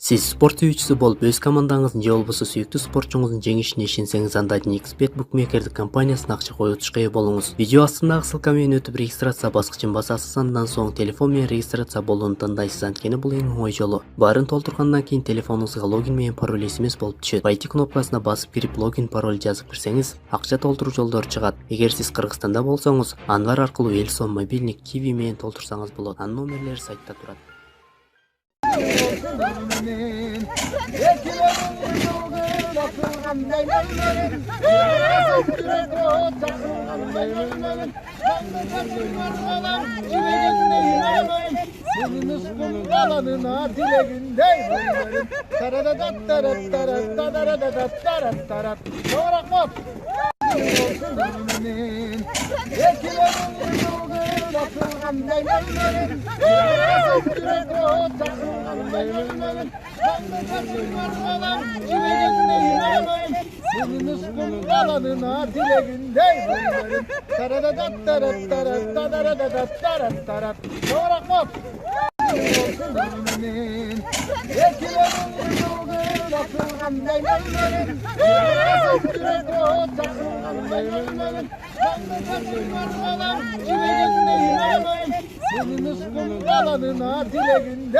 Siz sport сүйүүчүсү болуп, өз командаңыздын же болбосо сүйүктүү спортчуңуздун жеңишине ишенсеңиз, анда XBet букмекердик компаниясына акча коюутушка ээ болуңуз. Видео астындагы ссылка менен өтүп регистрация баскычын басасыз, андан соң телефон менен регистрация болууну тандайсыз. Анткени бул эң оңой жолу. Баарын толтургандан кийин телефонуңузга логин менен пароль SMS болуп түшөт. Войти кнопкасына басып кирип логин пароль жазып кирсеңиз, акча толтуруу жолдору чыгат. Эгер сиз Кыргызстанда болсоңуз, Анвар аркылуу Элсон мобильник Kiwi менен толтурсаңыз болот. Анын номерлери сайтта турат. Dileginde